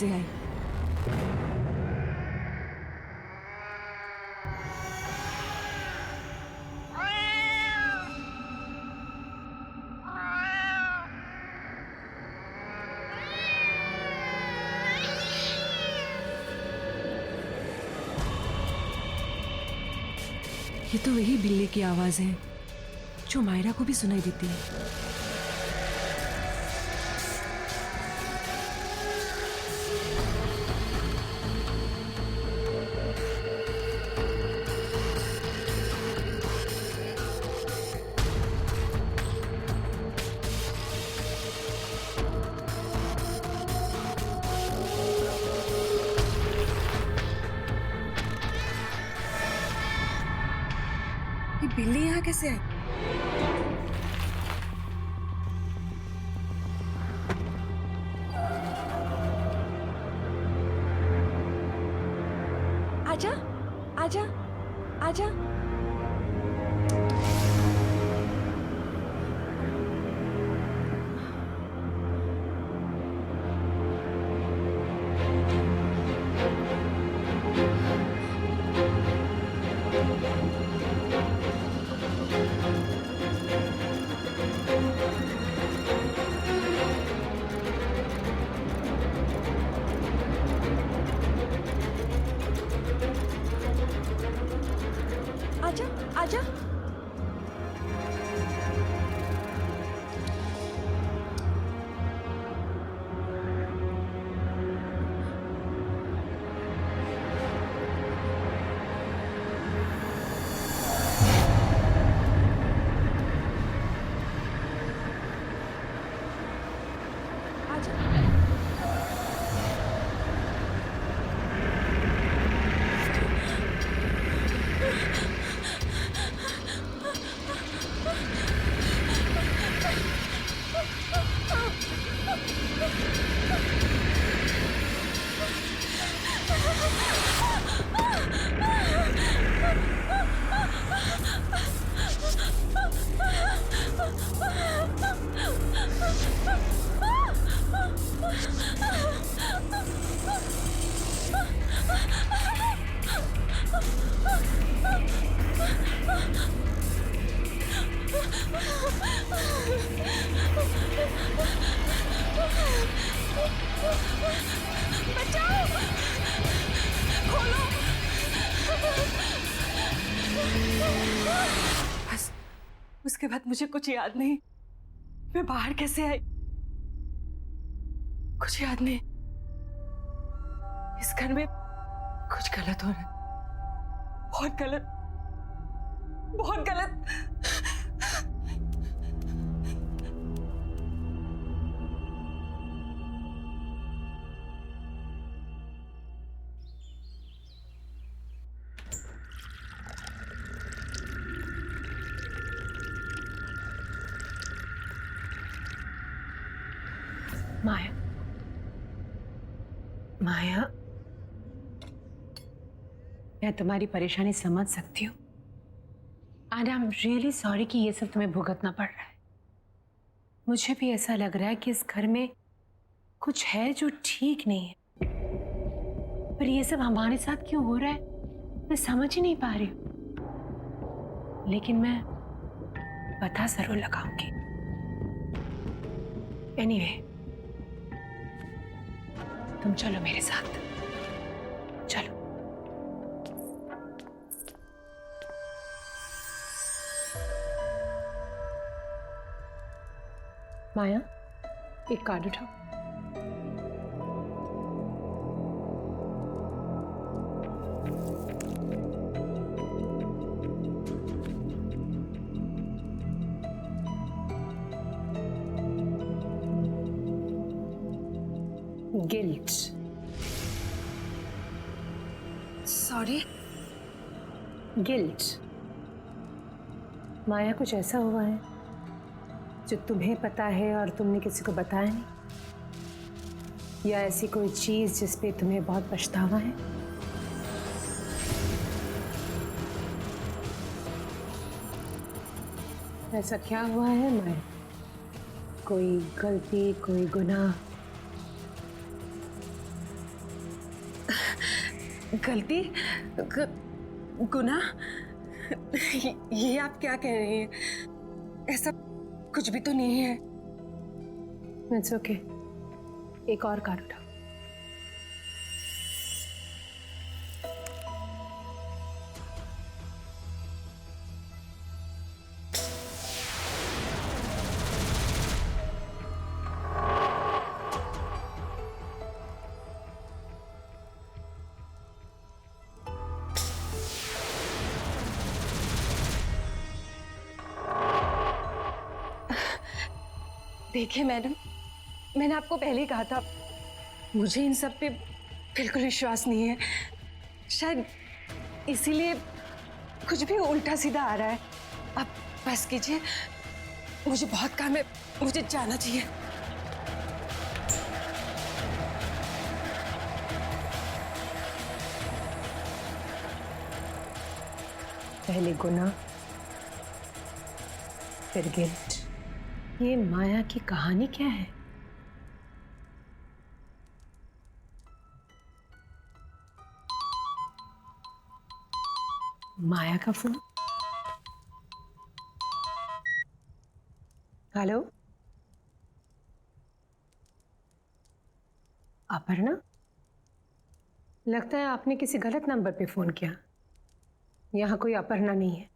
से आई? ये तो वही बिल्ली की आवाज है जो मायरा को भी सुनाई देती है। ये बिल्ली यहाँ कैसे आई? आजा, आजा, आजा। आजा, आजा। बचाओ! खोलो! बस उसके बाद मुझे कुछ याद नहीं। मैं बाहर कैसे आई कुछ याद नहीं। इस घर में कुछ गलत हो रहा है। बहुत गलत, बहुत गलत। माया, माया, मैं तुम्हारी परेशानी समझ सकती हूँ। And I am really sorry कि ये सब तुम्हें भुगतना पड़ रहा है। मुझे भी ऐसा लग रहा है कि इस घर में कुछ है जो ठीक नहीं है, पर ये सब हमारे साथ क्यों हो रहा है मैं समझ ही नहीं पा रही हूँ। लेकिन मैं पता जरूर लगाऊंगी। एनीवे, तुम चलो मेरे साथ, चलो। माया, एक कार्ड उठाओ। गिल्ट। सॉरी? गिल्ट। माया, कुछ ऐसा हुआ है जो तुम्हें पता है और तुमने किसी को बताया नहीं, या ऐसी कोई चीज जिस पे तुम्हें बहुत पछतावा है? ऐसा क्या हुआ है माया? कोई गलती, कोई गुनाह? गलती गुनाह, ये आप क्या कह रही हैं? ऐसा कुछ भी तो नहीं है। इट्स ओके, एक और कार उठाओ। देखिए मैडम, मैंने आपको पहले ही कहा था, मुझे इन सब पे बिल्कुल विश्वास नहीं है। शायद इसीलिए कुछ भी उल्टा सीधा आ रहा है। आप बस कीजिए, मुझे बहुत काम है, मुझे जाना चाहिए। पहले गुनाह, फिर गिल्ट। ये माया की कहानी क्या है? माया का फोन। हेलो अपर्णा, लगता है आपने किसी गलत नंबर पे फोन किया। यहां कोई अपर्णा नहीं है।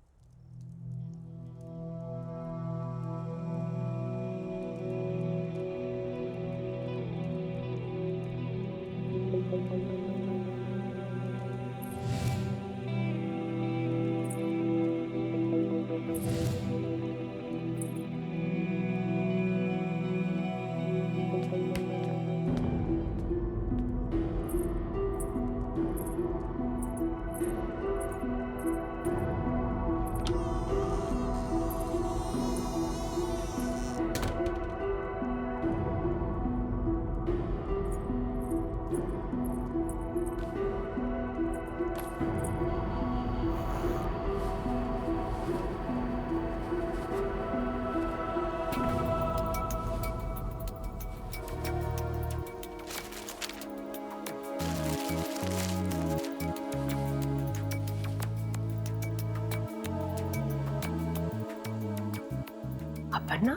अपर्णा,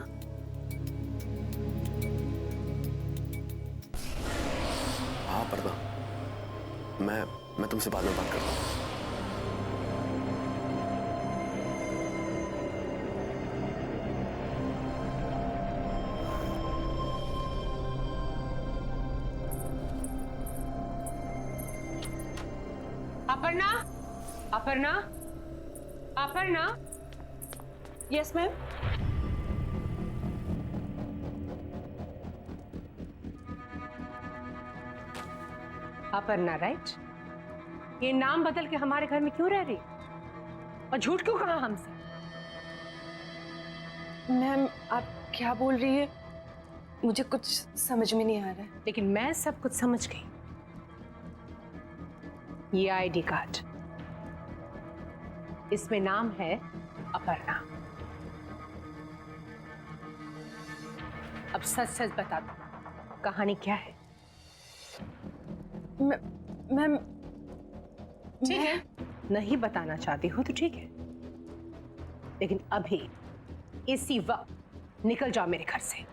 हाँ पर्दा, मैं तुमसे बाद में बात करता हूँ। Aparna, Aparna, Aparna. Yes ma'am. Aparna right? ये नाम बदल के हमारे घर में क्यों रह रही और झूठ क्यों कहा हमसे? मैम आप क्या बोल रही है? मुझे कुछ समझ में नहीं आ रहा है। लेकिन मैं सब कुछ समझ गई। ये आईडी कार्ड, इसमें नाम है अपर्णा। अब सच सच बता दो, कहानी क्या है? मैम ठीक है, नहीं बताना चाहती हो तो ठीक है, लेकिन अभी इसी वक्त निकल जाओ मेरे घर से।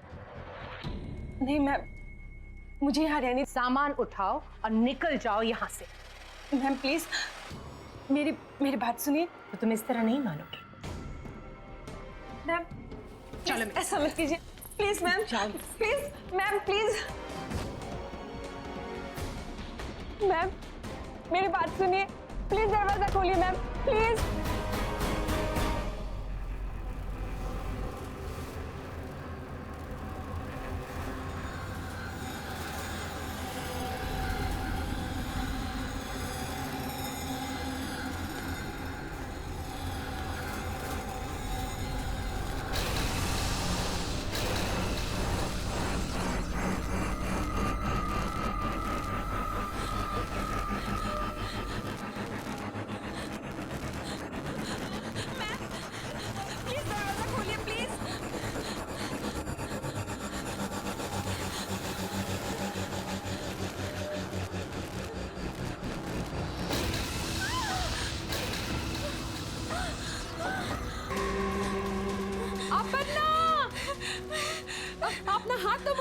नहीं मैम, मुझे यहाँ रहने। सामान उठाओ और निकल जाओ यहाँ से। मैम प्लीज मेरी बात सुनिए। तो तुम इस तरह नहीं मानोगे। मैम चलो ऐसा मत कीजिए please ma'am, please ma'am, please ma'am मेरी बात सुनिए, प्लीज दरवाजा खोलिए मैम, प्लीज।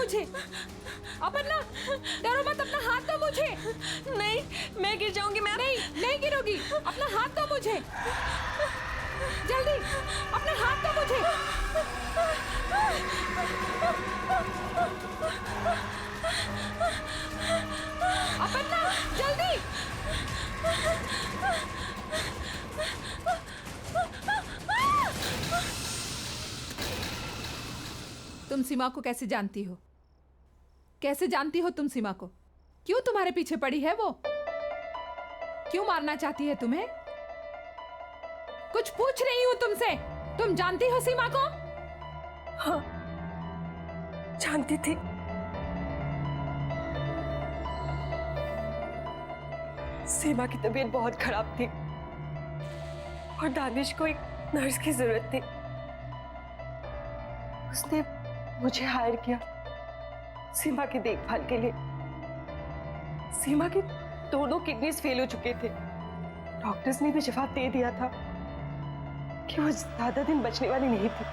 मुझे। अपर्णा, डरो मत, अपना हाथ दो मुझे। नहीं, मैं गिर जाऊंगी मैम। नहीं, नहीं गिरोगी, अपना हाथ दो मुझे। जल्दी, अपना हाथ दो मुझे। अपर्णा, जल्दी। तुम सीमा को कैसे जानती हो? कैसे जानती हो तुम सीमा को? क्यों तुम्हारे पीछे पड़ी है वो? क्यों मारना चाहती है तुम्हें? कुछ पूछ रही हूं तुमसे। तुम जानती हो सीमा को? हाँ, जानती थी। सीमा की तबीयत बहुत खराब थी और दानिश को एक नर्स की जरूरत थी। उसने मुझे हायर किया सीमा की देखभाल के लिए। सीमा की दोनों किडनीज फेल हो चुके थे। डॉक्टर्स ने भी जवाब दे दिया था कि वो ज्यादा दिन बचने वाली नहीं थी।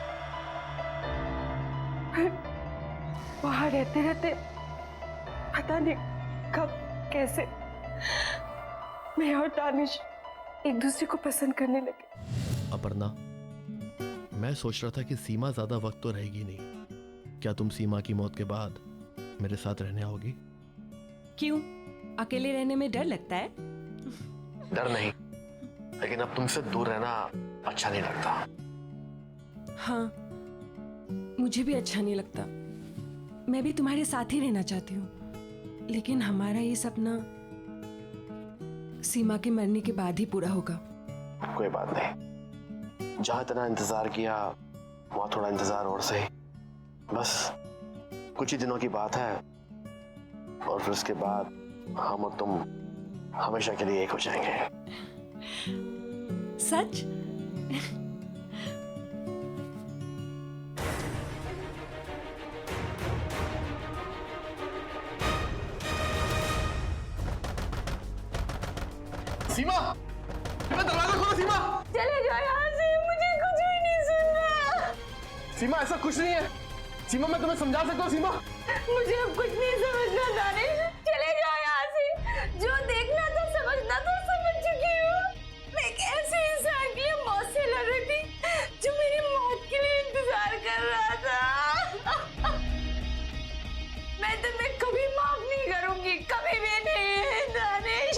वहां रहते रहते पता नहीं कब कैसे मैं और दानिश एक दूसरे को पसंद करने लगे। अपर्णा, मैं सोच रहा था कि सीमा ज्यादा वक्त तो रहेगी नहीं। क्या तुम सीमा की मौत के बाद मेरे साथ रहने आओगी? क्यों? अकेले रहने में डर लगता है? डर नहीं, लेकिन अब तुमसे दूर रहना अच्छा नहीं लगता। हाँ, मुझे भी अच्छा नहीं लगता। मैं भी तुम्हारे साथ ही रहना चाहती हूँ, लेकिन हमारा ये सपना सीमा के मरने के बाद ही पूरा होगा। कोई बात नहीं, जहां इतना इंतजार किया वहां थोड़ा इंतजार और सही। बस कुछ ही दिनों की बात है और फिर उसके बाद हम और तुम हमेशा के लिए एक हो जाएंगे। सच? सीमा, सीमा दरवाजा खोलो। सीमा, चले जाओ यहाँ से, मुझे कुछ भी नहीं सुनना। सीमा ऐसा कुछ नहीं है। सीमा मैं तुम्हें समझा सकता हूँ। सीमा, मुझे अब कुछ नहीं समझना दानिश, चले जाओ यहाँ से। जो देखना था समझना था समझ चुकी हूँ। मैं एक ऐसे इंसान के लिए मौत से लड़ रही थी जो मेरी मौत के लिए इंतजार कर रहा था। मैं तुम्हें कभी माफ नहीं करूंगी, कभी भी नहीं दानिश।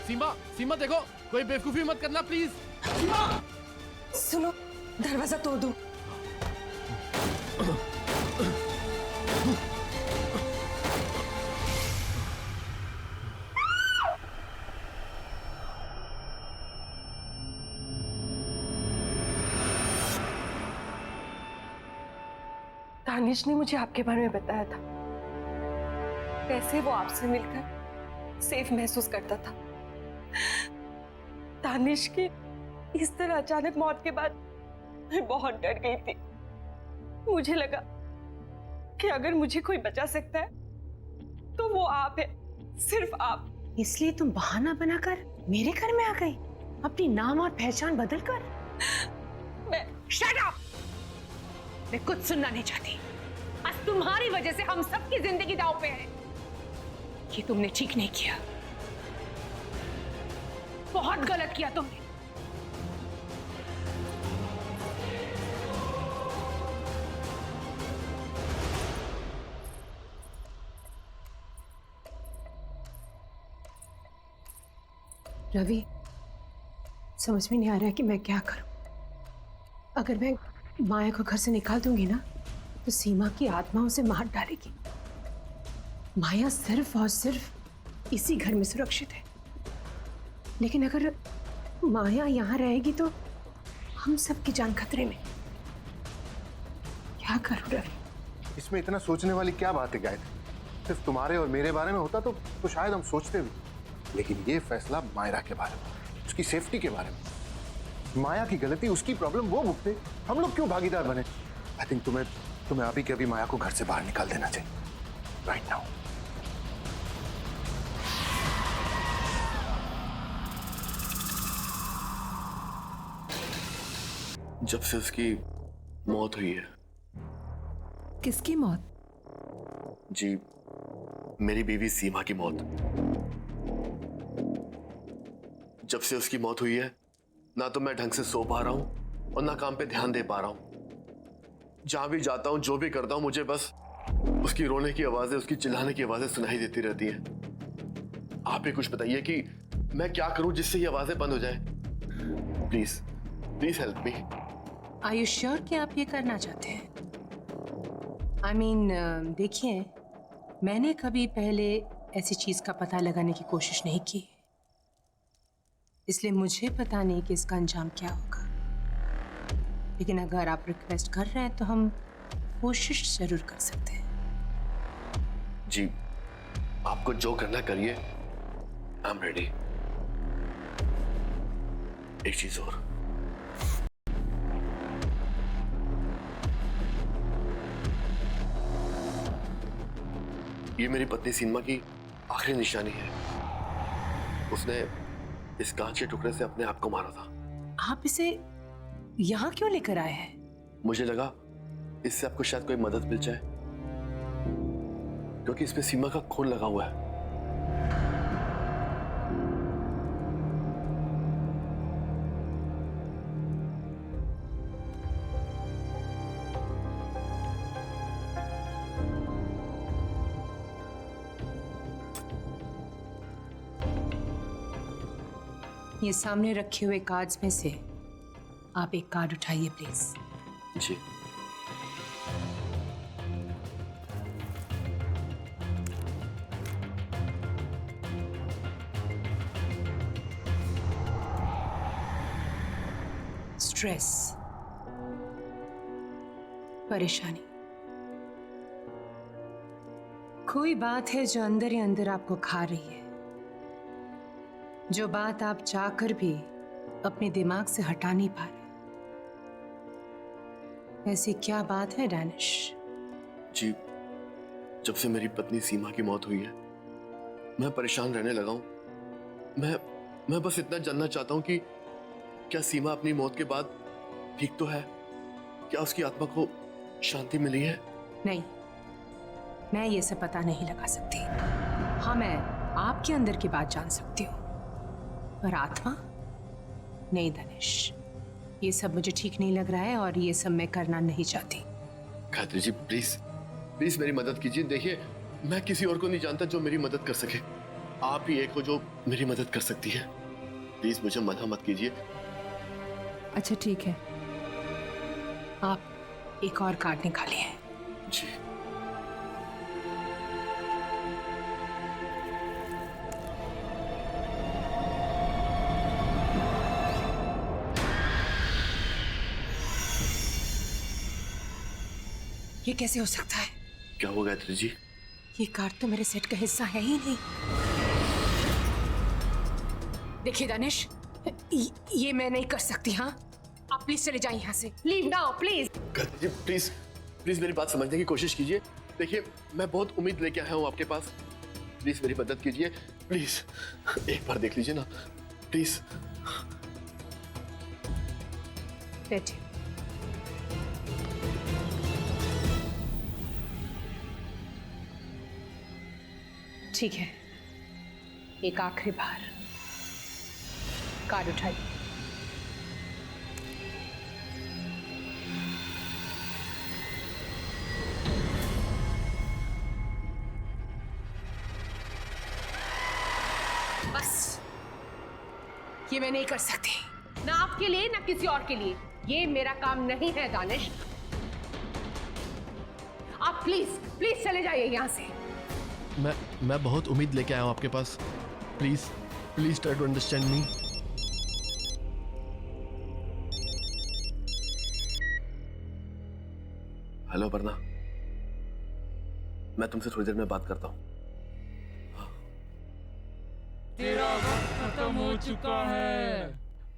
सीमा, सीमा देखो, कोई बेवकूफी मत करना प्लीज। सुनो, दरवाजा तोड़ दो। दानिश ने मुझे आपके बारे में बताया था, कैसे वो आपसे मिलकर सेफ महसूस करता था। दानिश की इस तरह अचानक मौत के बाद मैं बहुत डर गई थी। मुझे लगा कि अगर मुझे कोई बचा सकता है तो वो आप है, सिर्फ आप। इसलिए तुम बहाना बनाकर मेरे घर में आ गई, अपनी नाम और पहचान बदलकर? मैं शट अप! मैं कुछ सुनना नहीं चाहती। आज तुम्हारी वजह से हम सबकी जिंदगी दांव पे है। ये तुमने ठीक नहीं किया, बहुत गलत किया तुमने। रवि, समझ में नहीं आ रहा है कि मैं क्या करूं। अगर मैं माया को घर से निकाल दूंगी ना तो सीमा की आत्मा उसे मार डालेगी। माया सिर्फ और सिर्फ इसी घर में सुरक्षित है, लेकिन अगर माया यहाँ रहेगी तो हम सबकी जान खतरे में। क्या करूं रवि? इसमें इतना सोचने वाली क्या बात है गायत्री? सिर्फ तुम्हारे और मेरे बारे में होता तो शायद हम सोचते भी, लेकिन ये फैसला मायरा के बारे में, उसकी सेफ्टी के बारे में। माया की गलती, उसकी प्रॉब्लम वो भुगते, हम लोग क्यों भागीदार बने? आई थिंक तुम्हें अभी के अभी माया को घर से बाहर निकाल देना चाहिए। Right now. जब से उसकी मौत हुई है। किसकी मौत? जी, मेरी बीवी सीमा की मौत। जब से उसकी मौत हुई है, ना तो मैं ढंग से सो पा रहा हूं और ना काम पे ध्यान दे पा रहा हूं। जहां भी जाता हूं, जो भी करता हूं, मुझे बस उसकी रोने की आवाजें, उसकी चिल्लाने की आवाजें सुनाई देती रहती हैं। आप ही कुछ बताइए कि मैं क्या करूं जिससे ये आवाजें बंद हो जाए। Please please help me. Are you sure कि आप ये करना चाहते हैं? आई मीन, देखिए, मैंने कभी पहले ऐसी चीज का पता लगाने की कोशिश नहीं की, इसलिए मुझे पता नहीं कि इसका अंजाम क्या होगा। लेकिन अगर आप रिक्वेस्ट कर रहे हैं तो हम कोशिश जरूर कर सकते हैं। जी, आपको जो करना करिए, आई एम रेडी। एक चीज और, ये मेरी पत्नी सीमा की आखिरी निशानी है। उसने इस कांच के टुकड़े से अपने आप को मारा था। आप इसे यहाँ क्यों लेकर आए हैं? मुझे लगा इससे आपको शायद कोई मदद मिल जाए, क्योंकि इसमें सीमा का खून लगा हुआ है। ये सामने रखे हुए कार्ड्स में से आप एक कार्ड उठाइए प्लीज। जी। स्ट्रेस, परेशानी, कोई बात है जो अंदर ही अंदर आपको खा रही है, जो बात आप चाहकर भी अपने दिमाग से हटा नहीं पा रहे। ऐसी क्या बात है डैनिश? जी, जब से मेरी पत्नी सीमा की मौत हुई है, मैं परेशान रहने लगा हूं। मैं बस इतना जानना चाहता हूं कि क्या सीमा अपनी मौत के बाद ठीक तो है? क्या उसकी आत्मा को शांति मिली है? नहीं, मैं ये सब पता नहीं लगा सकती। हाँ, मैं आपके अंदर की बात जान सकती हूँ, पर आत्मा नहीं धनेश, ये सब मुझे ठीक नहीं लग रहा है और ये सब मैं करना नहीं चाहती। गायत्री जी, प्लीज प्लीज मेरी मदद कीजिए। देखिए, मैं किसी और को नहीं जानता जो मेरी मदद कर सके। आप ही एक हो जो मेरी मदद कर सकती है। प्लीज मुझे मना मत कीजिए। अच्छा ठीक है, आप एक और कार्ड निकालिए। जी। ये कैसे हो सकता है? क्या हुआ गायत्री जी? ये कार्ड तो मेरे सेट का हिस्सा है ही नहीं। देखिए दानिश, ये मैं नहीं कर सकती। हाँ, आप प्लीज चले जाइए यहाँ से। Leave now please. Gayatri ji, please please मेरी बात समझने की कोशिश कीजिए। देखिए, मैं बहुत उम्मीद लेके आया हूँ आपके पास। प्लीज मेरी मदद कीजिए। प्लीज एक बार देख लीजिए ना, प्लीज। बैठिए। ठीक है, एक आखिरी बार कार्ड उठाइए। बस, ये मैं नहीं कर सकती, ना आपके लिए ना किसी और के लिए। ये मेरा काम नहीं है दानिश। आप प्लीज प्लीज चले जाइए यहां से। मैं बहुत उम्मीद लेके आया हूँ आपके पास। Please please try to understand me. Hello Aparna, मैं तुमसे थोड़ी देर में बात करता हूँ। तेरा वक्त खत्म हो चुका है।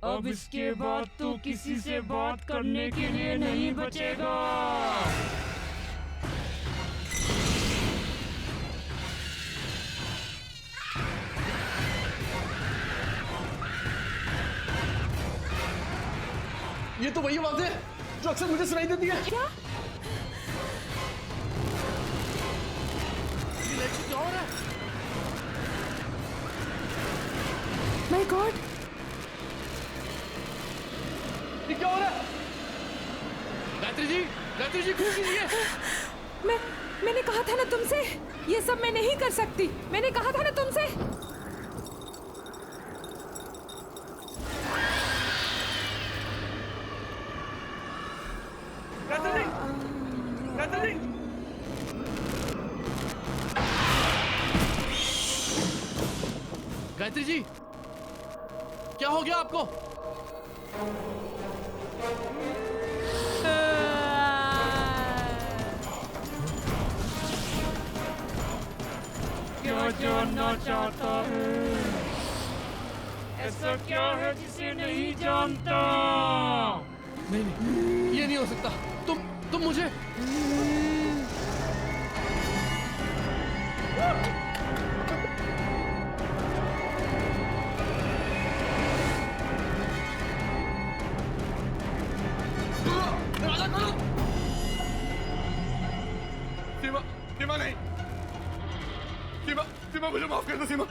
अब इसके बाद तू किसी से बात करने के लिए नहीं बचेगा। ये तो वही आवाज है जो अक्सर मुझे सुनाई देती है। क्या? ये लाइट से क्या हो रहा है? माय गॉड, ये क्या हो रहा है? गायत्री जी कुछ कीजिए। मैंने कहा था ना तुमसे, ये सब मैं नहीं कर सकती। मैंने कहा था ना तुमसे। गायत्री जी क्या हो गया आपको? क्या जानना चाहता है? ऐसा क्या है जिसे नहीं जानता? नहीं, ये नहीं हो सकता। तुम मुझे सीमा नहीं, सीमा मुझे माफ कर दो। सीमा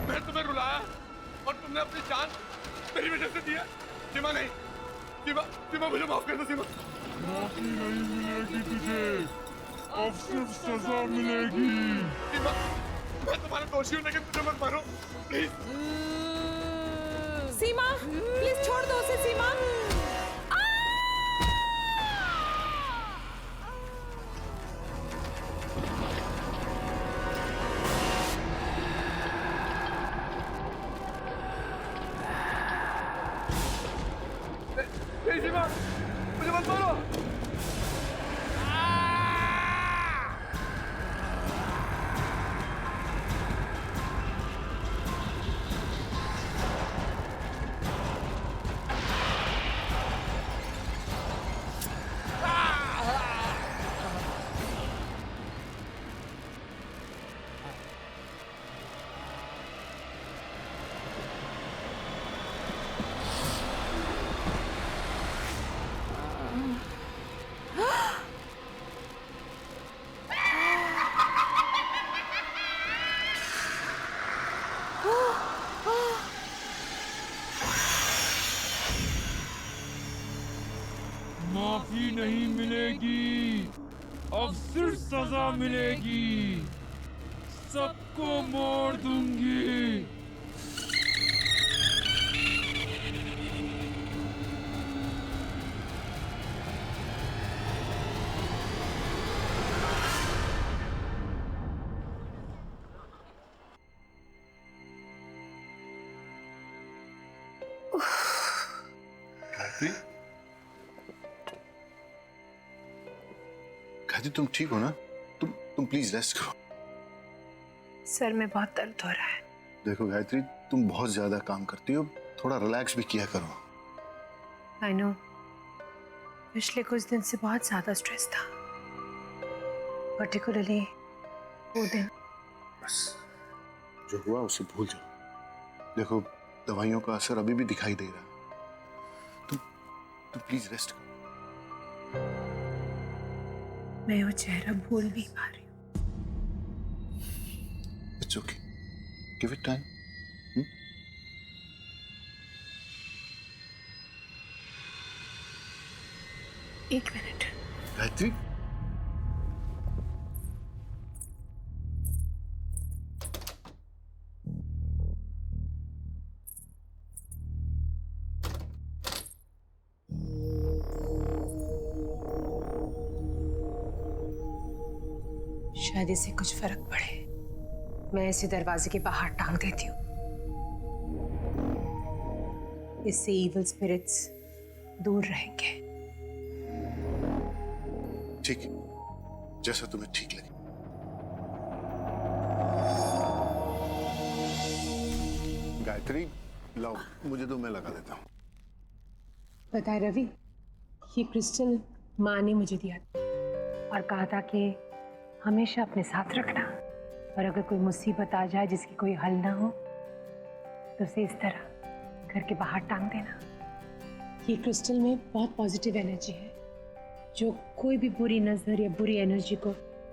मैं तुम्हें रुलाया और तुमने अपनी जान मेरी वजह से दी है। सीमा नहीं, सीमा मुझे माफ कर दो। सीमा माफी नहीं मिलेगी तुझे, अब सिर्फ सजा मिलेगी। सीमा मैं तुम्हारा दोषी हूँ, लेकिन मुझे मत मारो प्लीज। सीमा प्लीज छोड़ दो उसे। सीमा सीमा मुझे मत मारो। माफी नहीं मिलेगी, अब सिर्फ सजा मिलेगी। सबको मोड़ दूंगी। गायत्री तुम ठीक हो ना? तुम प्लीज रेस्ट करो। सर में बहुत दर्द हो रहा है। देखो गायत्री, तुम बहुत ज्यादा काम करती हो, थोड़ा रिलैक्स भी किया करो। आई नो, पिछले कुछ दिन से बहुत ज्यादा स्ट्रेस था, पर्टिकुलरली वो दिन। बस जो हुआ उसे भूल जाओ। देखो दवाइयों का असर अभी भी दिखाई दे रहा है। तुम प्लीज रेस्ट करो। मैं वो चेहरा भूल नहीं पा रही हूँ। It's okay, give it time. एक मिनट। गायत्री शायद इससे कुछ फर्क पड़े। मैं इसे दरवाजे के बाहर टांग देती हूँ, इससे इविल स्पिरिट्स दूर रहेंगे। ठीक है, जैसा तुम्हें ठीक लगे। गायत्री लाओ, मुझे दो, मैं लगा देता हूँ। पता है रवि, ये क्रिस्टल माँ ने मुझे दिया था और कहा था कि हमेशा अपने साथ रखना। और अगर कोई मुसीबत आ जाए जिसकी कोई हल ना हो तो उसे इस तरह घर के बाहर टांग देना। ये क्रिस्टल में बहुत पॉजिटिव एनर्जी है जो कोई भी बुरी नजर या बुरी एनर्जी को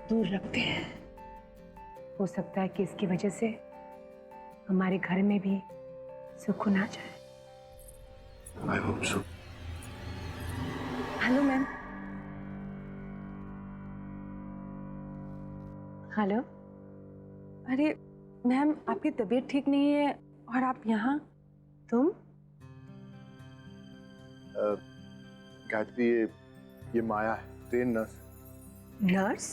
दूर रखते हैं। हो सकता है कि इसकी वजह से हमारे घर में भी सुकून आ जाए। I hope so. Hello ma'am. Hello. अरे मैम, आपकी तबीयत ठीक नहीं है और आप यहाँ? तुम? गायत्री, ये माया है, ट्रेन नर्स। नर्स?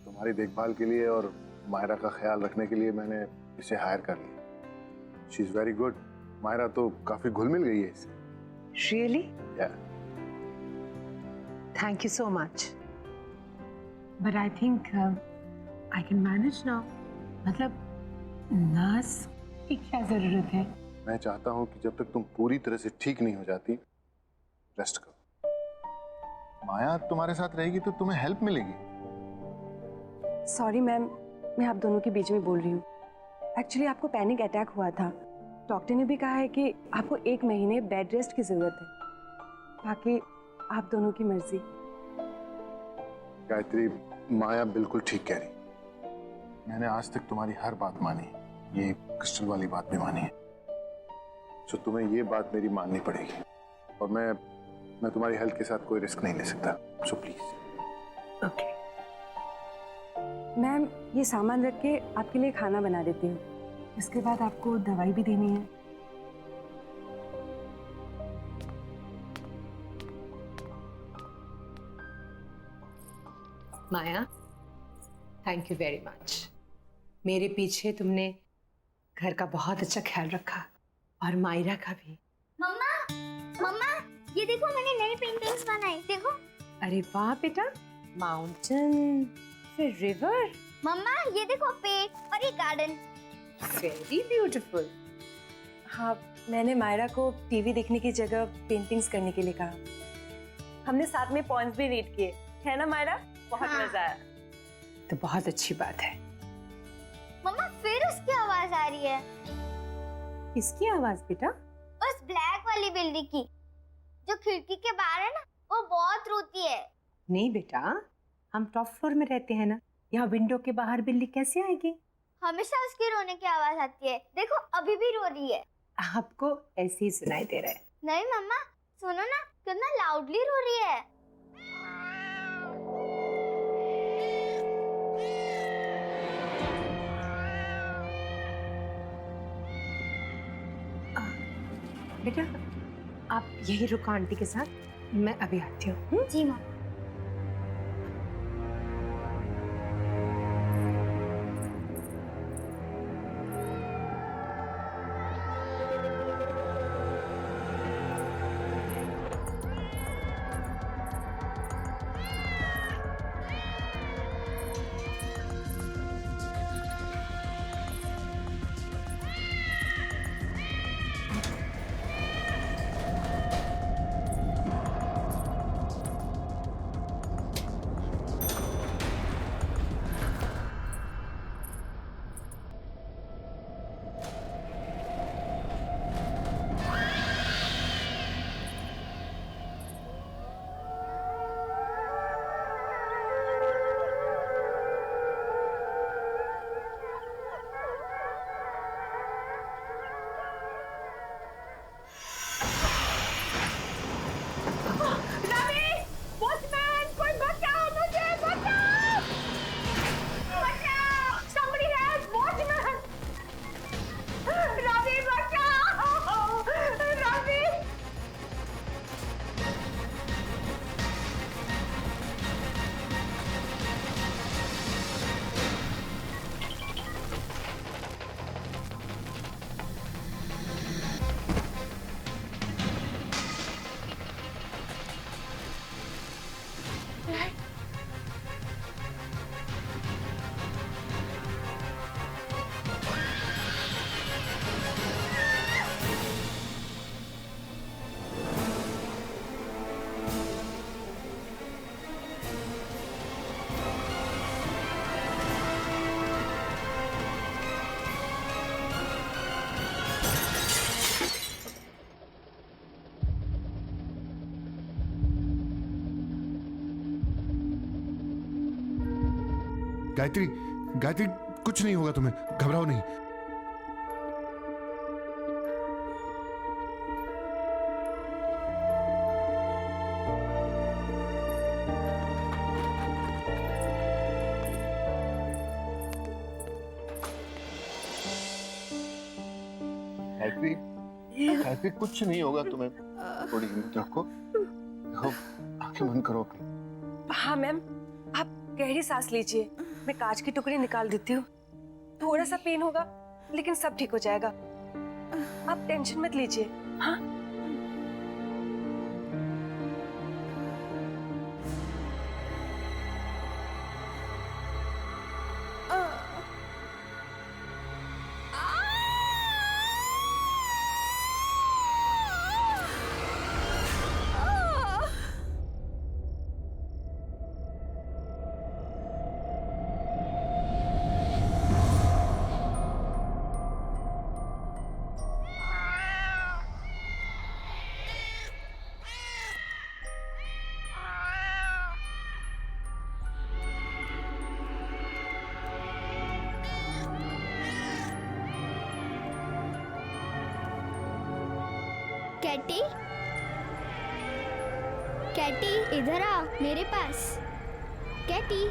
तुम्हारी देखभाल के लिए और मायरा का ख्याल रखने के लिए मैंने इसे हायर कर लिया। She is very good. Myra तो काफी घुल मिल गई है इससे। Really? Yeah. Thank you so much. But I think I can manage now. मतलब नर्स की क्या जरूरत है? मैं चाहता हूँ कि जब तक तुम पूरी तरह से ठीक नहीं हो जाती, रेस्ट करो। माया तुम्हारे साथ रहेगी तो तुम्हें हेल्प मिलेगी। सॉरी मैम, मैं आप दोनों के बीच में बोल रही हूँ। एक्चुअली आपको पैनिक अटैक हुआ था। डॉक्टर ने भी कहा है कि आपको 1 महीने बेड रेस्ट की जरूरत है। बाकी आप दोनों की मर्जी। गायत्री, माया बिल्कुल ठीक कह रही। मैंने आज तक तुम्हारी हर बात मानी, ये क्रिस्टल वाली बात भी मानी है। तो तुम्हें ये बात मेरी माननी पड़ेगी और मैं तुम्हारी हेल्थ के साथ कोई रिस्क नहीं ले सकता। So please. Okay. मैम, ये सामान रख के आपके लिए खाना बना देती हूँ। उसके बाद आपको दवाई भी देनी है। माया, थैंक यू वेरी मच। मेरे पीछे तुमने घर का बहुत अच्छा ख्याल रखा और मायरा का भी। मम्मा, मम्मा, ये देखो मैंने नई पेंटिंग्स बनाई, देखो। अरे वाह बेटा, माउंटेन, फिर रिवर। मम्मा, ये देखो पेड़ और ये गार्डन। Very beautiful. हाँ, मैंने मायरा को टीवी देखने की जगह पेंटिंग्स करने के लिए कहा। हमने साथ में पॉइंट्स भी रीड किए, है ना मायरा? बहुत हाँ। मजा आया। तो बहुत अच्छी बात है। मम्मा, फिर उसकी आवाज आ रही है। किसकी आवाज बेटा? उस ब्लैक वाली बिल्ली की, जो खिड़की के बाहर है ना, वो बहुत रोती है। नहीं बेटा, हम टॉप फ्लोर में रहते हैं ना, यहाँ विंडो के बाहर बिल्ली कैसे आएगी? हमेशा उसकी रोने की आवाज आती है। देखो अभी भी रो रही है। आपको ऐसे ही सुनाई दे रहा है। नहीं मम्मा, सुनो ना, कितना लाउडली रो रही है। बेटा आप यही रुको आंटी के साथ, मैं अभी आती हूँ। जी माँ। गायत्री, गायत्री कुछ नहीं होगा तुम्हें, घबराओ नहीं। गायत्री, गायत्री कुछ नहीं होगा तुम्हें, थोड़ी हिम्मत रखो। देखो, आंखें बंद करो अपनी। हाँ मैम, आप गहरी सांस लीजिए, मैं कांच की टुकड़ी निकाल देती हूँ। थोड़ा सा पेन होगा लेकिन सब ठीक हो जाएगा, आप टेंशन मत लीजिए। हाँ कैटी, कैटी इधर आ मेरे पास। कैटी,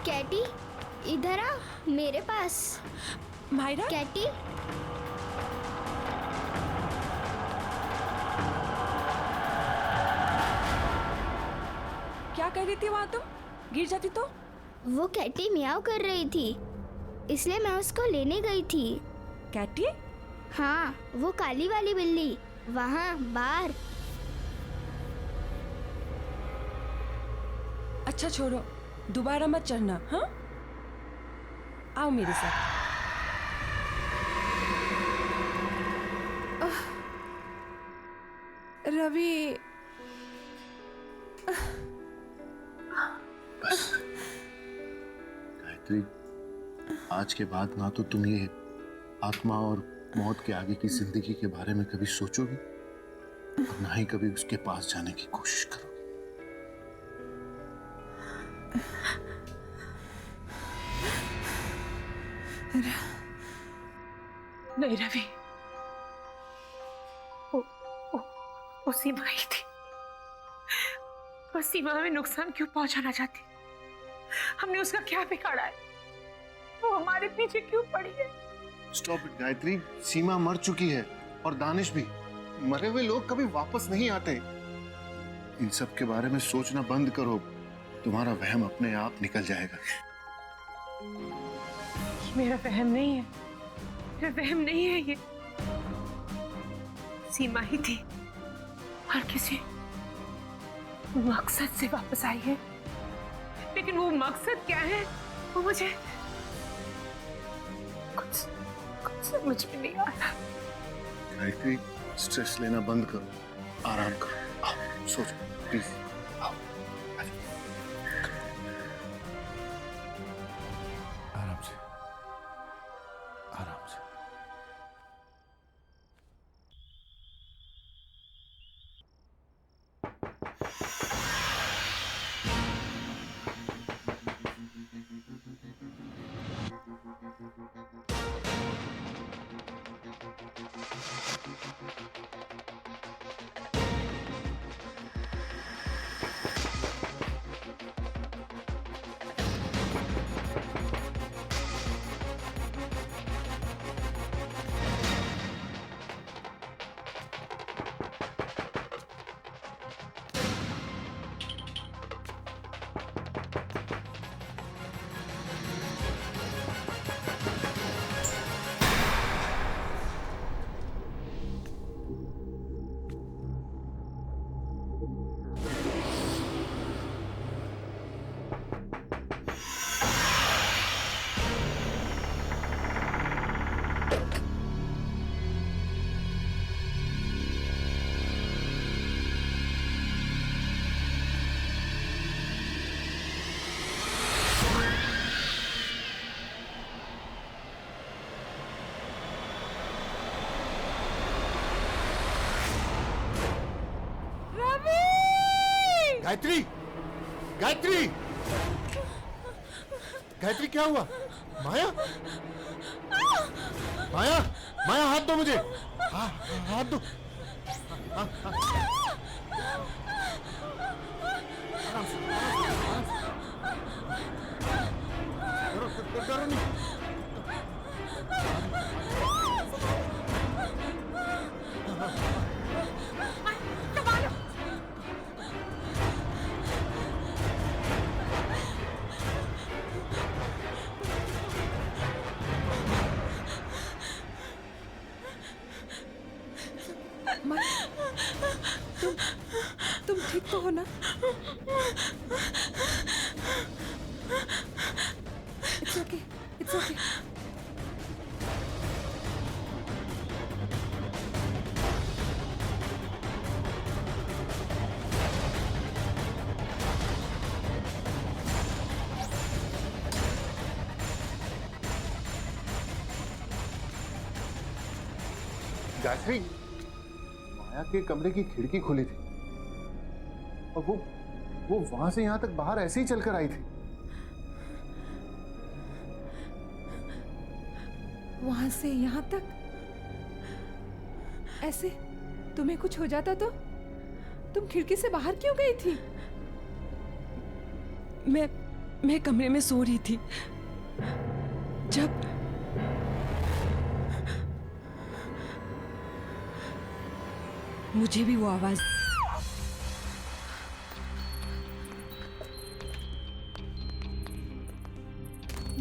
कैटी इधर आ मेरे पास। मायरा, कैटी, क्या कह रही थी वहां तुम? गिर जाती तो? वो कैटी मियाओ कर रही थी, इसलिए मैं उसको लेने गई थी। कैटी? हाँ, वो काली वाली बिल्ली, वहाँ बाहर। अच्छा छोड़ो, दोबारा मत चढ़ना। हाँ, आओ मेरे साथ। रवि, बस गायत्री, आज के बाद ना तो तुम ये आत्मा और मौत के आगे की जिंदगी के बारे में कभी सोचोगी और ना ही कभी उसके पास जाने की कोशिश करोगी। नहीं रवि, वो सीमा ही थी। वो सीमा में नुकसान क्यों पहुंचाना चाहती? हमने उसका क्या बिगाड़ा है? वो हमारे पीछे क्यों पड़ी है? स्टॉप इट गायत्री, सीमा मर चुकी है और दानिश भी। मरे हुए लोग कभी वापस नहीं आते। इन सब के बारे में सोचना बंद करो, तुम्हारा वहम अपने आप निकल जाएगा। मेरा वहम नहीं है, मेरा वहम नहीं है ये। सीमा ही थी और किसी मकसद से वापस आई है, लेकिन वो मकसद क्या है वो मुझे कुछ समझ में नहीं आ रहा। गायत्री, स्ट्रेस लेना बंद करो, आराम करो। आओ, सोचो प्लीज। आओ, आराम से, आराम से। गायत्री, गायत्री, गायत्री क्या हुआ? माया, माया, माया हाथ दो मुझे, हाथ दो। डरो नहीं। तुम ठीक तो हो ना? It's okay, it's okay. Gayatri, Maya के कमरे की खिड़की खुली थी और वो वहां से यहां तक बाहर ऐसे ही चलकर आई थी। वहां से यहां तक ऐसे? तुम्हें कुछ हो जाता तो तुम खिड़की से बाहर क्यों गई थी? मैं कमरे में सो रही थी जब मुझे भी वो आवाज।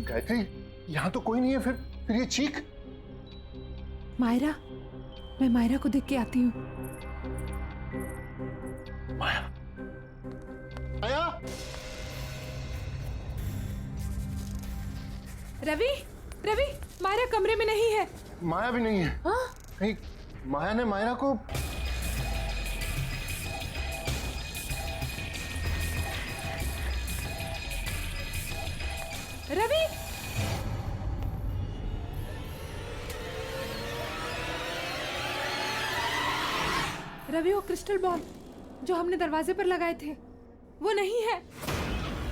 गायत्री, यहां तो कोई नहीं है, फिर ये चीख। मायरा, मैं मायरा को देख के आती हूँ। माया, माया, रवि, रवि, मायरा कमरे में नहीं है। माया भी नहीं है। हाँ? कहीं माया ने मायरा को। रवि, रवि, वो क्रिस्टल बॉल जो हमने दरवाजे पर लगाए थे वो नहीं है।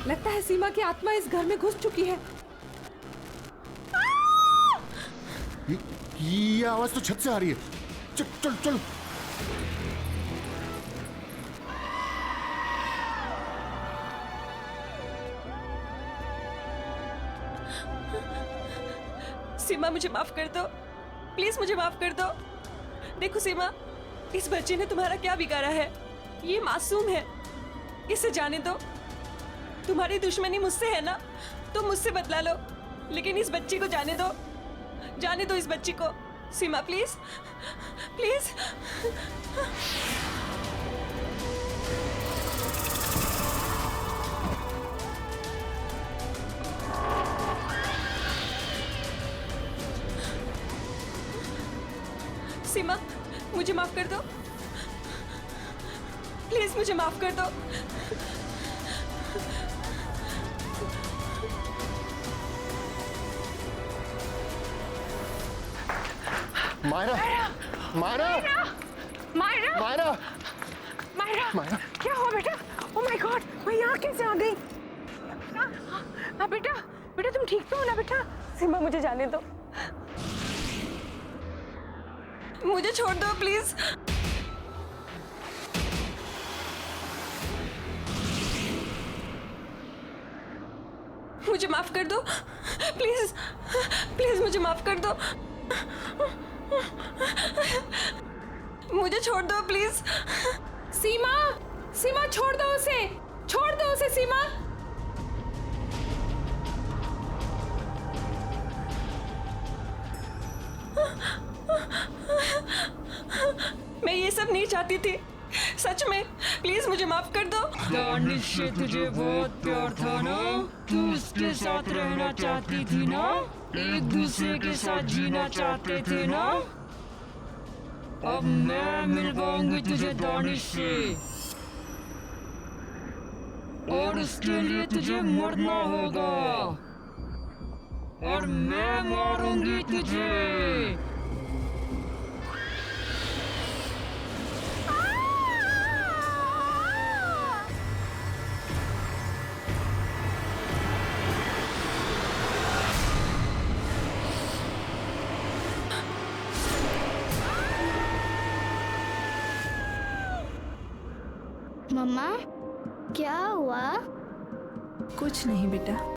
लगता है सीमा की आत्मा इस घर में घुस चुकी है। ये आवाज तो छत से आ रही है। चल चल चल। सीमा, मुझे माफ कर दो, प्लीज मुझे माफ कर दो। देखो सीमा, इस बच्चे ने तुम्हारा क्या बिगाड़ा है? ये मासूम है, इसे जाने दो। तुम्हारी दुश्मनी मुझसे है ना, तुम मुझसे बदला लो, लेकिन इस बच्ची को जाने दो, जाने दो इस बच्ची को। सीमा प्लीज, प्लीज। सीमा, मुझे माफ कर दो, प्लीज मुझे माफ कर दो। मायरा, मायरा, मायरा, मायरा, मायरा, मायरा, क्या हुआ बेटा? ओह माय गॉड, मैं यहाँ कैसे आ गई? हाँ बेटा, बेटा तुम ठीक तो हो ना बेटा? सीमा, मुझे जाने दो, मुझे छोड़ दो प्लीज। मुझे माफ कर दो, प्लीज, प्लीज मुझे माफ कर दो। मुझे छोड़ दो प्लीज। सीमा, सीमा छोड़ दो उसे, छोड़ दो उसे सीमा। मैं ये सब नहीं चाहती थी, सच में, प्लीज मुझे माफ कर दो। दानिश से तुझे बहुत प्यार था ना, तू उसके साथ रहना चाहती थी ना, एक दूसरे के साथ जीना चाहते थे ना। अब मैं मिल पाऊंगी तुझे दानिश से, और उसके लिए तुझे मरना होगा, और मैं मारूंगी तुझे। मम्मा क्या हुआ? कुछ नहीं बेटा।